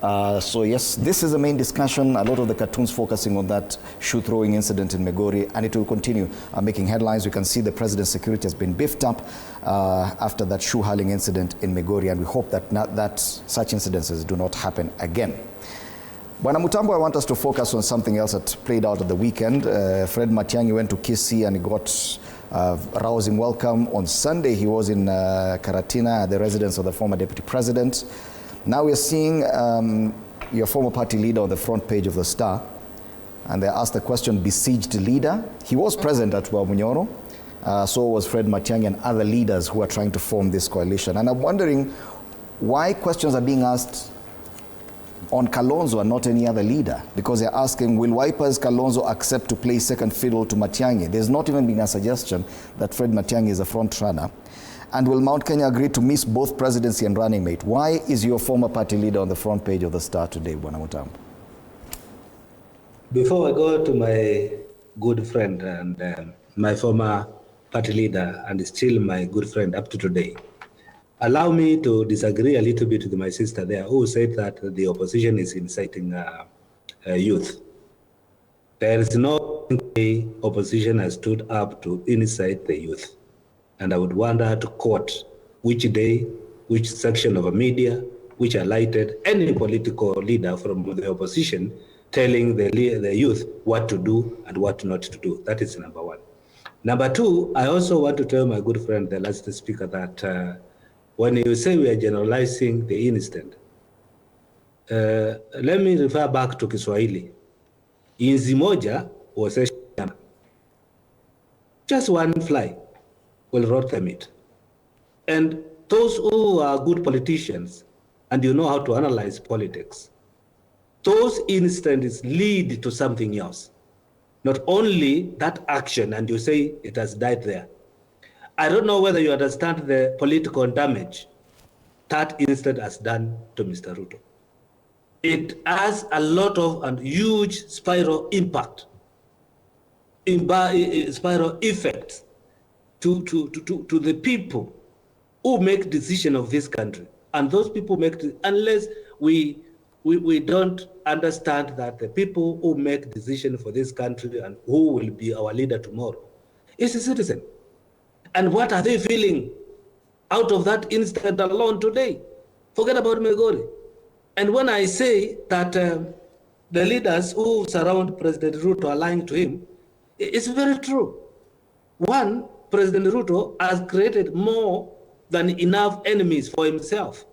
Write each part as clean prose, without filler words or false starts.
So yes, this is the main discussion. A lot of the cartoons focusing on that shoe throwing incident in Migori, and it will continue making headlines. We can see the president's security has been beefed up after that shoe hurling incident in Migori, and we hope that such incidences do not happen again. Bwana Mutambu, I want us to focus on something else that played out at the weekend. Fred Matiang'i went to Kisii and he got a rousing welcome. On Sunday, he was in Karatina at the residence of the former deputy president. Now we're seeing your former party leader on the front page of the Star, and they asked the question, besieged leader. He was present at Munyoro, so was Fred Matiang'i and other leaders who are trying to form this coalition. And I'm wondering why questions are being asked on Kalonzo and not any other leader, because they're asking, will Wiper's Kalonzo accept to play second fiddle to Matiang'i? There's not even been a suggestion that Fred Matiang'i is a front runner. And will Mount Kenya agree to miss both presidency and running mate? Why is your former party leader on the front page of the Star today, Bwana Mutambu? Before I go to my good friend and my former party leader, and still my good friend up to today, allow me to disagree a little bit with my sister there, who said that the opposition is inciting youth. There is no way opposition has stood up to incite the youth. And I would want her to quote which day, which section of a media, which highlighted any political leader from the opposition telling the youth what to do and what not to do. That is number one. Number two, I also want to tell my good friend, the last speaker, that when you say we are generalizing the incident, let me refer back to Kiswahili. Inzi moja huosesha nyama. Just one fly will rot the meat. And those who are good politicians and you know how to analyze politics, those incidents lead to something else. Not only that action and you say it has died there. I don't know whether you understand the political damage that incident has done to Mr. Ruto. It has a lot of and huge spiral impact, spiral effects to the people who make decision of this country. And those people make, unless we don't understand that the people who make decision for this country and who will be our leader tomorrow is a citizen. And what are they feeling out of that incident alone today? Forget about Migori. And when I say that the leaders who surround President Ruto are lying to him, it's very true. One, President Ruto has created more than enough enemies for himself.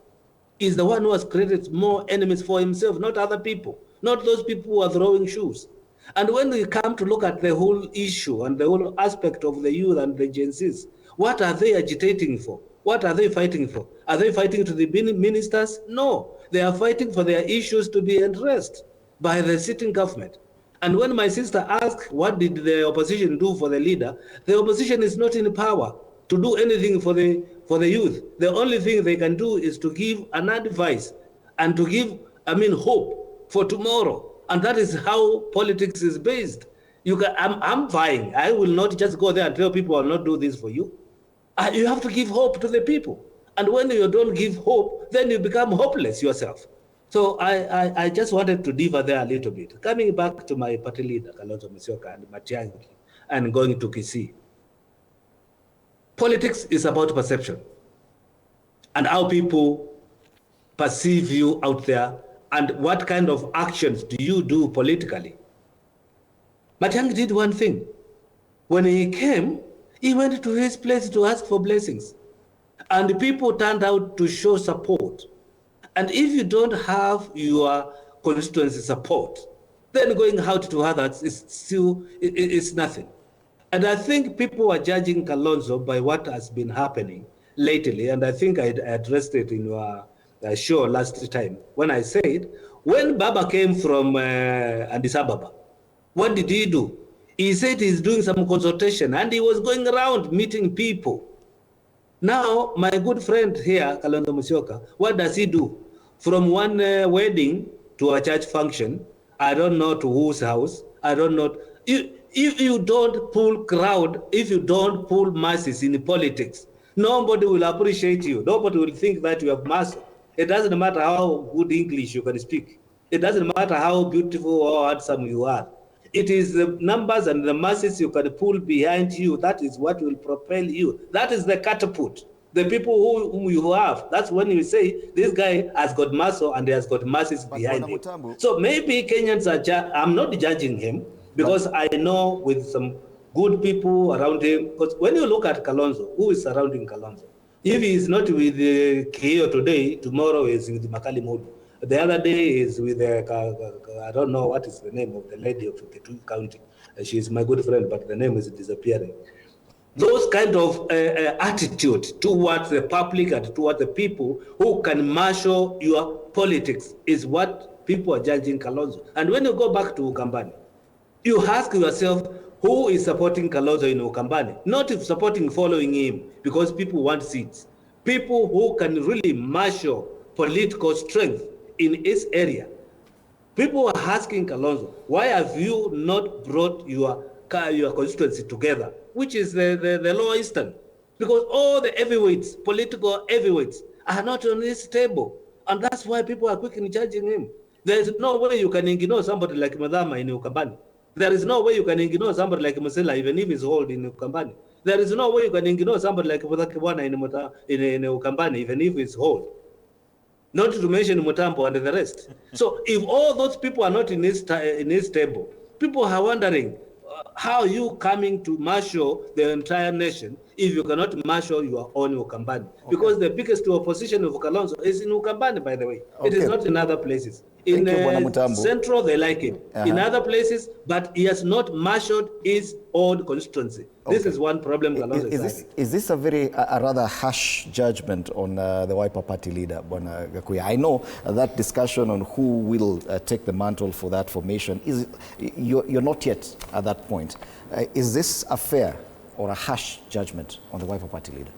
He's the one who has created more enemies for himself, not other people, not those people who are throwing shoes. And when we come to look at the whole issue and the whole aspect of the youth and the Gen Zs, what are they agitating for? What are they fighting for? Are they fighting to the ministers? No, they are fighting for their issues to be addressed by the sitting government. And when my sister asked, what did the opposition do for the leader? The opposition is not in power to do anything for the youth. The only thing they can do is to give an advice and to give, hope for tomorrow. And that is how politics is based. I'm fine. I will not just go there and tell people I'll not do this for you. You have to give hope to the people. And when you don't give hope, then you become hopeless yourself. So I just wanted to differ there a little bit. Coming back to my party leader, Kalonzo Musyoka and Matiang'i, and going to Kisii. Politics is about perception and how people perceive you out there and what kind of actions do you do politically. Matiang'i did one thing. When he came, he went to his place to ask for blessings. And the people turned out to show support. And if you don't have your constituency support, then going out to others is nothing. And I think people are judging Kalonzo by what has been happening lately. And I think I addressed it in your show last time when I said, when Baba came from Addis Ababa, what did he do? He said he's doing some consultation and he was going around meeting people. Now, my good friend here, Kalonzo Musyoka, what does he do? From one wedding to a church function, I don't know to whose house, I don't know. If you don't pull crowd, if you don't pull masses in politics, nobody will appreciate you. Nobody will think that you have muscle. It doesn't matter how good English you can speak. It doesn't matter how beautiful or handsome you are. It is the numbers and the masses you can pull behind you. That is what will propel you. That is the catapult. The people whom you have, that's when you say, this guy has got muscle and he has got masses behind him. Mutambu, so maybe Kenyans are, I'm not judging him, because I know with some good people around him, because when you look at Kalonzo, who is surrounding Kalonzo? If he is not with Keo today, tomorrow is with Makali Modu. The other day is with, I don't know what is the name of the lady of the County. She's my good friend, but the name is disappearing. Those kind of attitude towards the public and towards the people who can marshal your politics is what people are judging Kalonzo. And when you go back to Ukambani, you ask yourself, who is supporting Kalonzo in Ukambani? Not supporting following him, because people want seats. People who can really marshal political strength in his area. People are asking Kalonzo, why have you not brought your constituency together, which is the Lower Eastern? Because all the heavyweights, political heavyweights, are not on this table. And that's why people are quickly judging him. There is no way you can ignore somebody like Madama in Ukambani. There is no way you can ignore somebody like Musila, even if he's old in Ukambani. There is no way you can ignore somebody like Mutakibwana in Ukambani, even if he's old. Not to mention Mutambu and the rest. So if all those people are not in his table, people are wondering, how are you coming to marshal the entire nation if you cannot marshal your own Ukambani? Okay. Because the biggest opposition of Kalonzo is in Ukambani, by the way. Okay. It is not in other places. In Central, they like him. In other places, but he has not marshaled his own constituency. Okay. This is one problem Kalonzo is having. Is this a rather harsh judgment on the Wiper Party leader, Bwana Gakuya? I know that discussion on who will take the mantle for that formation, you're not yet at that point. Is this a fair or a harsh judgment on the Wiper Party leader?